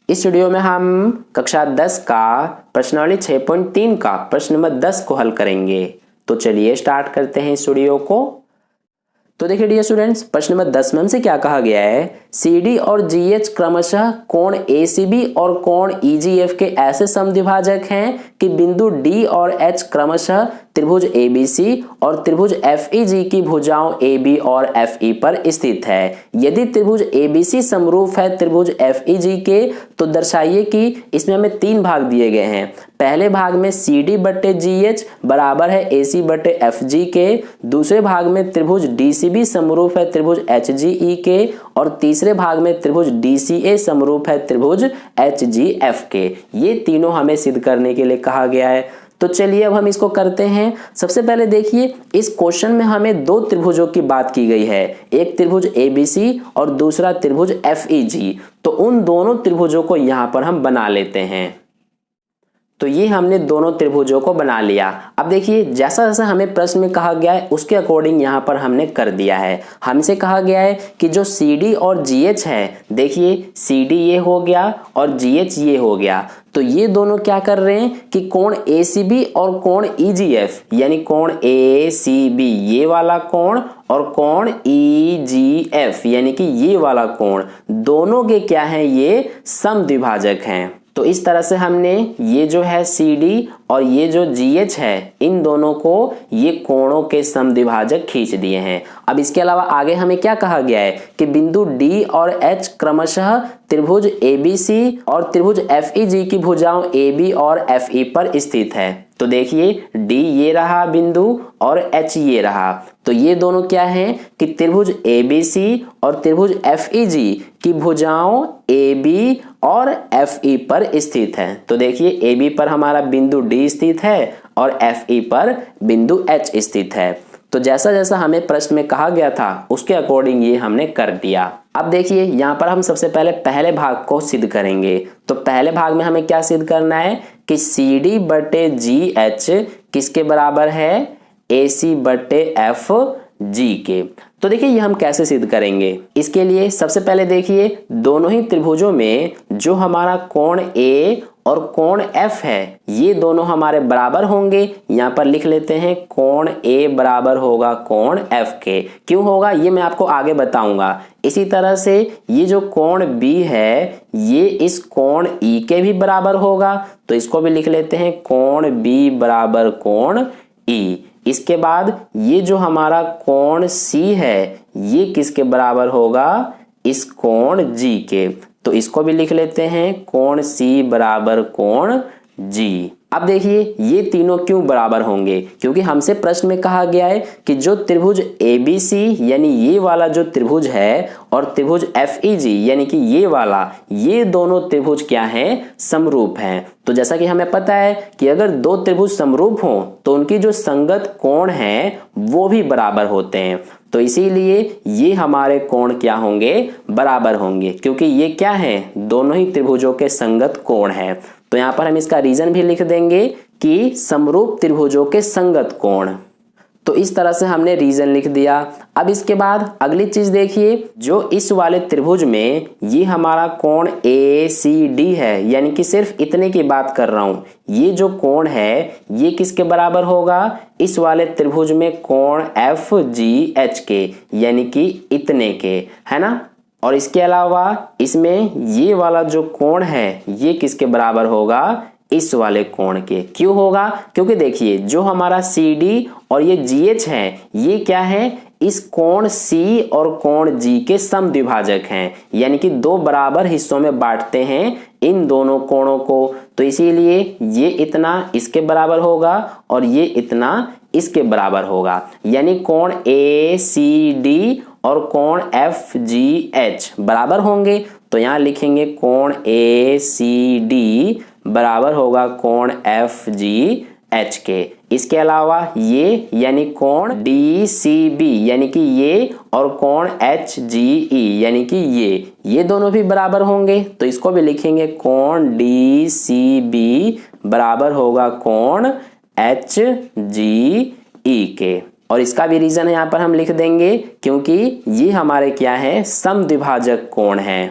इस वीडियो में हम कक्षा 10 का प्रश्नावली 6.3 का प्रश्न नंबर 10 को हल करेंगे। तो चलिए स्टार्ट करते हैं इस वीडियो को। तो देखिए डियर स्टूडेंट्स, प्रश्न नंबर 10 में हमसे क्या कहा गया है, CD और GH क्रमशः कोण ACB और कोण EGF के ऐसे समद्विभाजक हैं कि बिंदु D और H क्रमशः त्रिभुज ABC और त्रिभुज FEG की भुजाओं AB और FE पर स्थित है। यदि त्रिभुज ABC समरूप है त्रिभुज FEG के तो दर्शाइए कि इसमें हमें 3 भाग दिए गए हैं। पहले भाग में CD बट्टे GH बराबर है AC बट्टे FG के, दूसरे भाग में त्रिभुज DCB समरूप है त्रिभुज HGE के और तीसरे भाग में त्रिभुज DCA समरूप है त्रिभुज HGF के। ये तीनों हमें सिद्ध करने के लिए कहा गया है। तो चलिए अब हम इसको करते हैं। सबसे पहले देखिए, इस क्वेश्चन में हमें 2 त्रिभुजों की बात की गई है, एक त्रिभुज ABC और दूसरा त्रिभुज FEG। तो उन दोनों त्रिभुजों को यहाँ पर हम बना लेते हैं। तो ये हमने दोनों त्रिभुजों को बना लिया। अब देखिए, जैसा जैसा हमें प्रश्न में कहा गया है उसके अकॉर्डिंग यहाँ पर हमने कर दिया है। हमसे कहा गया है कि जो CD और GH है, देखिए CD ये हो गया और GH ये हो गया, तो ये दोनों क्या कर रहे हैं कि कोण ACB और कोण EGF यानी कोण ACB ये वाला कोण और कोण EGF यानी कि ये वाला कोण, दोनों के क्या हैं, ये समद्विभाजक हैं। तो इस तरह से हमने ये जो है CD और ये जो GH है, इन दोनों को ये कोणों के समद्विभाजक खींच दिए हैं। अब इसके अलावा आगे हमें क्या कहा गया है कि बिंदु D और H क्रमशः त्रिभुज ABC और त्रिभुज FEG की भुजाओं AB और FE पर स्थित है। तो देखिए D ये रहा बिंदु और H ये रहा, तो ये दोनों क्या हैं कि त्रिभुज ABC और त्रिभुज FEG की भुजाओं AB और FE पर स्थित है। तो देखिए AB पर हमारा बिंदु D स्थित है और FE पर बिंदु H स्थित है। तो जैसा जैसा हमें प्रश्न में कहा गया था उसके अकॉर्डिंग ये हमने कर दिया। अब देखिए यहाँ पर हम सबसे पहले पहले भाग को सिद्ध करेंगे। तो पहले भाग में हमें क्या सिद्ध करना है कि CD बटे GH किसके बराबर है, AC बटे FG के। तो देखिए ये हम कैसे सिद्ध करेंगे, इसके लिए सबसे पहले देखिए दोनों ही त्रिभुजों में जो हमारा कोण A और कोण F है, ये दोनों हमारे बराबर होंगे। यहाँ पर लिख लेते हैं कोण A बराबर होगा कोण F के। क्यों होगा ये मैं आपको आगे बताऊंगा। इसी तरह से ये जो कोण B है ये इस कोण E के भी बराबर होगा, तो इसको भी लिख लेते हैं कोण B बराबर कोण E। इसके बाद ये जो हमारा कोण C है ये किसके बराबर होगा, इस कोण G के, तो इसको भी लिख लेते हैं कोण C बराबर कोण G। अब देखिए ये तीनों क्यों बराबर होंगे, क्योंकि हमसे प्रश्न में कहा गया है कि जो त्रिभुज ABC यानी ये वाला जो त्रिभुज है और त्रिभुज FEG यानी कि ये वाला, ये दोनों त्रिभुज क्या हैं, समरूप हैं। तो जैसा कि हमें पता है कि अगर 2 त्रिभुज समरूप हों तो उनकी जो संगत कोण है वो भी बराबर होते हैं। तो इसीलिए ये हमारे कोण क्या होंगे, बराबर होंगे, क्योंकि ये क्या है, दोनों ही त्रिभुजों के संगत कोण है। तो यहाँ पर हम इसका रीजन भी लिख देंगे कि समरूप त्रिभुजों के संगत कोण। तो इस तरह से हमने रीजन लिख दिया। अब इसके बाद अगली चीज देखिए, जो इस वाले त्रिभुज में ये हमारा कोण ACD है, यानी कि सिर्फ इतने की बात कर रहा हूं, ये जो कोण है ये किसके बराबर होगा, इस वाले त्रिभुज में कोण FGH के, यानी कि इतने के, है ना। और इसके अलावा इसमें ये वाला जो कोण है ये किसके बराबर होगा, इस वाले कोण के। क्यों होगा, क्योंकि देखिए जो हमारा CD और ये GH है ये क्या है, इस कोण C और कोण G के समद्विभाजक हैं, यानी कि 2 बराबर हिस्सों में बांटते हैं इन दोनों कोणों को। तो इसीलिए ये इतना इसके बराबर होगा और ये इतना इसके बराबर होगा, यानी कोण ACD और कोण FGH बराबर होंगे। तो यहाँ लिखेंगे कोण ACD बराबर होगा कोण FGH के। इसके अलावा ये यानी कोण DCB यानी कि ये और कोण HGE यानी कि ये दोनों भी बराबर होंगे। तो इसको भी लिखेंगे कोण DCB बराबर होगा कोण HGE के। और इसका भी रीजन यहाँ पर हम लिख देंगे क्योंकि ये हमारे क्या है, समद्विभाजक कोण है।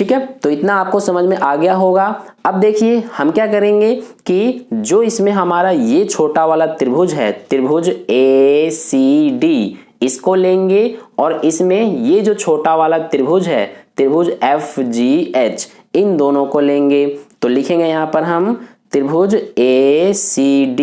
ठीक है, तो इतना आपको समझ में आ गया होगा। अब देखिए हम क्या करेंगे कि जो इसमें हमारा ये छोटा वाला त्रिभुज है, त्रिभुज ACD, इसको लेंगे और इसमें ये जो छोटा वाला त्रिभुज है, त्रिभुज FGH, इन दोनों को लेंगे। तो लिखेंगे यहाँ पर हम त्रिभुज ACD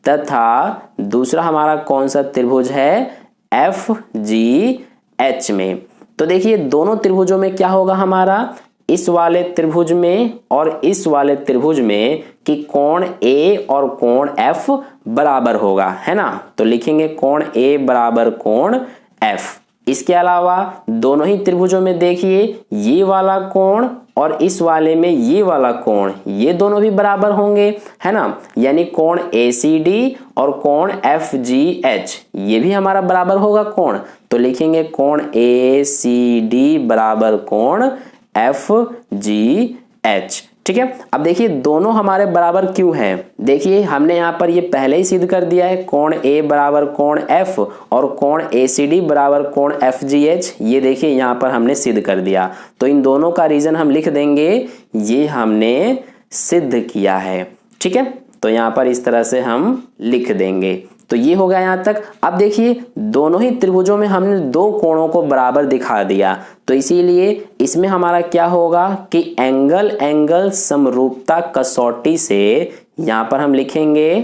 तथा दूसरा हमारा कौन सा त्रिभुज है, FGH में। तो देखिए दोनों त्रिभुजों में क्या होगा हमारा, इस वाले त्रिभुज में और इस वाले त्रिभुज में कि कोण A और कोण F बराबर होगा, है ना। तो लिखेंगे कोण A बराबर कोण F। इसके अलावा दोनों ही त्रिभुजों में देखिए ये वाला कोण और इस वाले में ये वाला कोण, ये दोनों भी बराबर होंगे, है ना। यानी कोण ACD और कोण FGH ये भी हमारा बराबर होगा कोण। तो लिखेंगे कोण ACD बराबर कोण FGH। ठीक है, अब देखिए दोनों हमारे बराबर क्यों है। देखिए हमने यहाँ पर ये पहले ही सिद्ध कर दिया है, कोण A बराबर कोण F और कोण ACD बराबर कोण FGH, ये देखिए यहाँ पर हमने सिद्ध कर दिया। तो इन दोनों का रीजन हम लिख देंगे, ये हमने सिद्ध किया है। ठीक है, तो यहाँ पर इस तरह से हम लिख देंगे। तो ये हो गया यहाँ तक। अब देखिए दोनों ही त्रिभुजों में हमने दो कोणों को बराबर दिखा दिया, तो इसीलिए इसमें हमारा क्या होगा कि एंगल एंगल समरूपता कसौटी से यहाँ पर हम लिखेंगे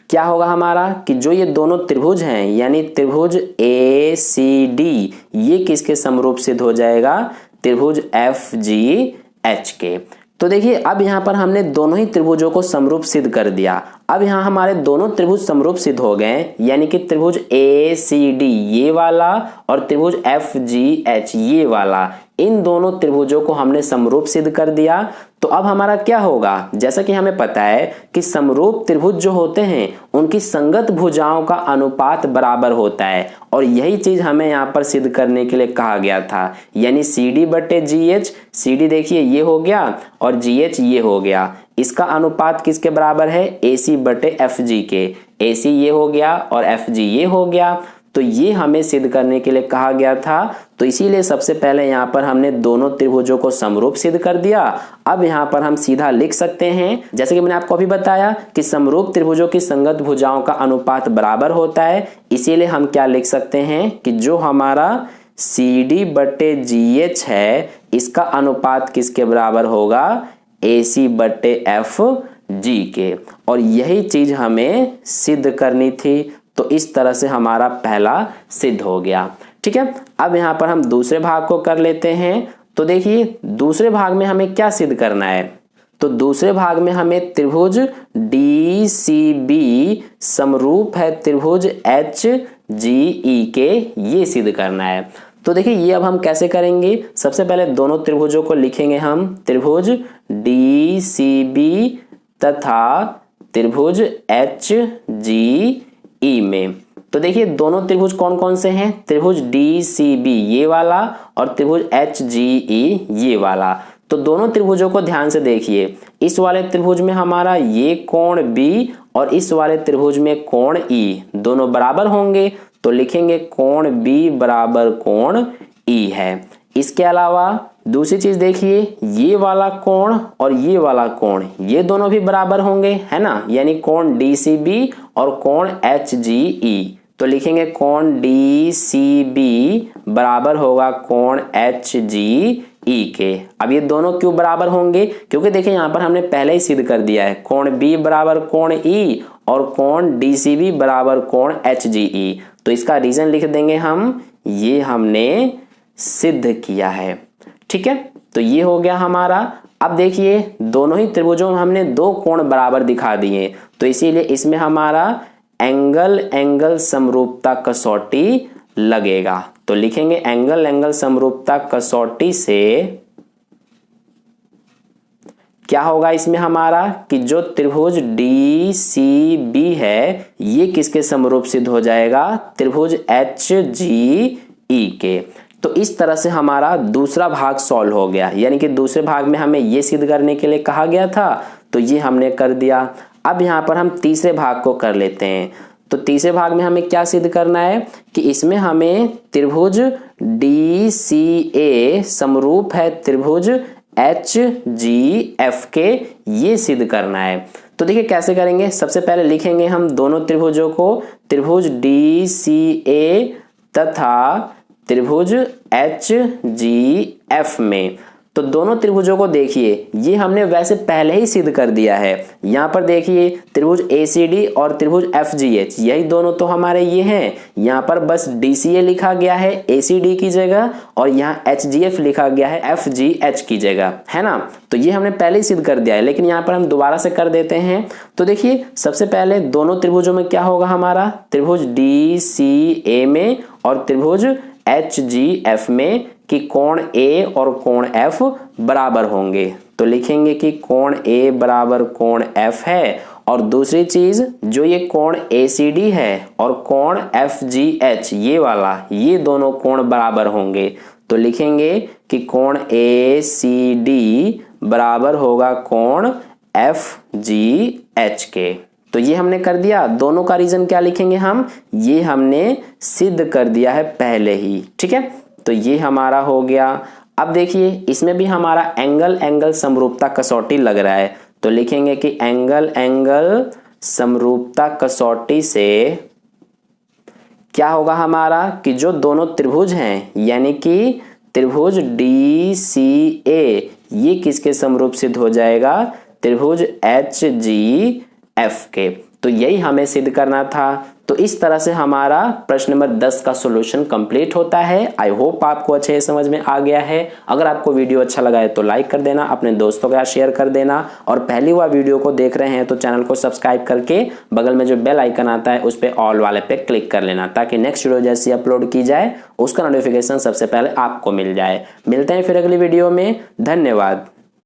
क्या होगा हमारा कि जो ये दोनों त्रिभुज हैं यानी त्रिभुज ACD, ये किसके समरूप सिद्ध हो जाएगा, त्रिभुज FGH के। तो देखिए अब यहाँ पर हमने दोनों ही त्रिभुजों को समरूप सिद्ध कर दिया। अब यहाँ हमारे दोनों त्रिभुज समरूप सिद्ध हो गए, यानी कि त्रिभुज ACD ये वाला और त्रिभुज FGH ये वाला, इन दोनों त्रिभुजों को हमने समरूप सिद्ध कर दिया। तो अब हमारा क्या होगा, जैसा कि हमें पता है कि समरूप त्रिभुज जो होते हैं उनकी संगत भुजाओं का अनुपात बराबर होता है, और यही चीज हमें यहाँ पर सिद्ध करने के लिए कहा गया था। यानी CD बटे GH, CD देखिए ये हो गया और GH ये हो गया, इसका अनुपात किसके बराबर है, AC बटे FG के। AC ये हो गया और FG ये हो गया। तो ये हमें सिद्ध करने के लिए कहा गया था। तो इसीलिए सबसे पहले यहाँ पर हमने दोनों त्रिभुजों को समरूप सिद्ध कर दिया। अब यहाँ पर हम सीधा लिख सकते हैं, जैसे कि मैंने आपको अभी बताया कि समरूप त्रिभुजों की संगत भुजाओं का अनुपात बराबर होता है। इसीलिए हम क्या लिख सकते हैं कि जो हमारा CD बटे GH है, इसका अनुपात किसके बराबर होगा, AC बटे FG के। और यही चीज हमें सिद्ध करनी थी। तो इस तरह से हमारा पहला सिद्ध हो गया। ठीक है, अब यहाँ पर हम दूसरे भाग को कर लेते हैं। तो देखिए दूसरे भाग में हमें क्या सिद्ध करना है, तो दूसरे भाग में हमें त्रिभुज DCB समरूप है त्रिभुज HGE के, ये सिद्ध करना है। तो देखिए ये अब हम कैसे करेंगे, सबसे पहले दोनों त्रिभुजों को लिखेंगे हम त्रिभुज DCB तथा त्रिभुज HGE में। तो देखिए दोनों त्रिभुज कौन कौन से हैं, त्रिभुज DCB ये वाला और त्रिभुज HGE ये वाला। तो दोनों त्रिभुजों को ध्यान से देखिए, इस वाले त्रिभुज में हमारा ये कोण B और इस वाले त्रिभुज में कोण E दोनों बराबर होंगे। तो लिखेंगे कोण B बराबर कोण E है। इसके अलावा दूसरी चीज देखिए, ये वाला कोण और ये वाला कोण ये दोनों भी बराबर होंगे, है ना। यानी कोण DCB और कोण HGE। तो लिखेंगे कोण DCB बराबर होगा कोण HGE के। अब ये दोनों क्यों बराबर होंगे, क्योंकि देखिए यहाँ पर हमने पहले ही सिद्ध कर दिया है, कोण B बराबर कोण E और कोण DCB बराबर कोण HGE। तो इसका रीजन लिख देंगे हम, ये हमने सिद्ध किया है। ठीक है, तो ये हो गया हमारा। अब देखिए दोनों ही त्रिभुजों में हमने दो कोण बराबर दिखा दिए, तो इसीलिए इसमें हमारा एंगल एंगल समरूपता कसौटी लगेगा। तो लिखेंगे एंगल एंगल समरूपता कसौटी से क्या होगा इसमें हमारा कि जो त्रिभुज DCB है ये किसके समरूप सिद्ध हो जाएगा, त्रिभुज HGE के। तो इस तरह से हमारा दूसरा भाग सॉल्व हो गया, यानी कि दूसरे भाग में हमें ये सिद्ध करने के लिए कहा गया था, तो ये हमने कर दिया। अब यहाँ पर हम तीसरे भाग को कर लेते हैं। तो तीसरे भाग में हमें क्या सिद्ध करना है कि इसमें हमें त्रिभुज DCA समरूप है त्रिभुज HGF के, ये सिद्ध करना है। तो देखिए कैसे करेंगे। सबसे पहले लिखेंगे हम दोनों त्रिभुजों को, त्रिभुज DCA तथा त्रिभुज HGF में। तो दोनों त्रिभुजों को देखिए, ये हमने वैसे पहले ही सिद्ध कर दिया है। यहाँ पर देखिए त्रिभुज ACD और त्रिभुज FGH, यही दोनों तो हमारे ये हैं। यहाँ पर बस DCA लिखा गया है ACD की जगह और यहाँ HGF लिखा गया है FGH की जगह, है ना। तो ये हमने पहले ही सिद्ध कर दिया है, लेकिन यहाँ पर हम दोबारा से कर देते हैं। तो देखिए सबसे पहले दोनों त्रिभुजों में क्या होगा हमारा, त्रिभुज DCA में और त्रिभुज HGF में कि कोण A और कोण F बराबर होंगे। तो लिखेंगे कि कोण A बराबर कोण F है, और दूसरी चीज जो ये कोण ACD है और कोण FGH ये वाला, ये दोनों कोण बराबर होंगे। तो लिखेंगे कि कोण ACD बराबर होगा कोण FGH के। तो ये हमने कर दिया। दोनों का रीजन क्या लिखेंगे हम, ये हमने सिद्ध कर दिया है पहले ही, ठीक है। तो ये हमारा हो गया। अब देखिए इसमें भी हमारा एंगल समरूपता कसौटी लग रहा है। तो लिखेंगे कि एंगल समरूपता कसौटी से क्या होगा हमारा, कि जो दोनों त्रिभुज हैं यानी कि त्रिभुज DCA, ये किसके समरूप सिद्ध हो जाएगा, त्रिभुज HGF के। तो यही हमें सिद्ध करना था। तो इस तरह से हमारा प्रश्न नंबर 10 का सॉल्यूशन कंप्लीट होता है। आई होप आपको अच्छे समझ में आ गया है। अगर आपको वीडियो अच्छा लगा है तो लाइक कर देना, अपने दोस्तों के साथ शेयर कर देना, और पहली बार वीडियो को देख रहे हैं तो चैनल को सब्सक्राइब करके बगल में जो बेल आइकन आता है उस पर ऑल वाले पे क्लिक कर लेना, ताकि नेक्स्ट वीडियो जैसी अपलोड की जाए उसका नोटिफिकेशन सबसे पहले आपको मिल जाए। मिलते हैं फिर अगली वीडियो में। धन्यवाद।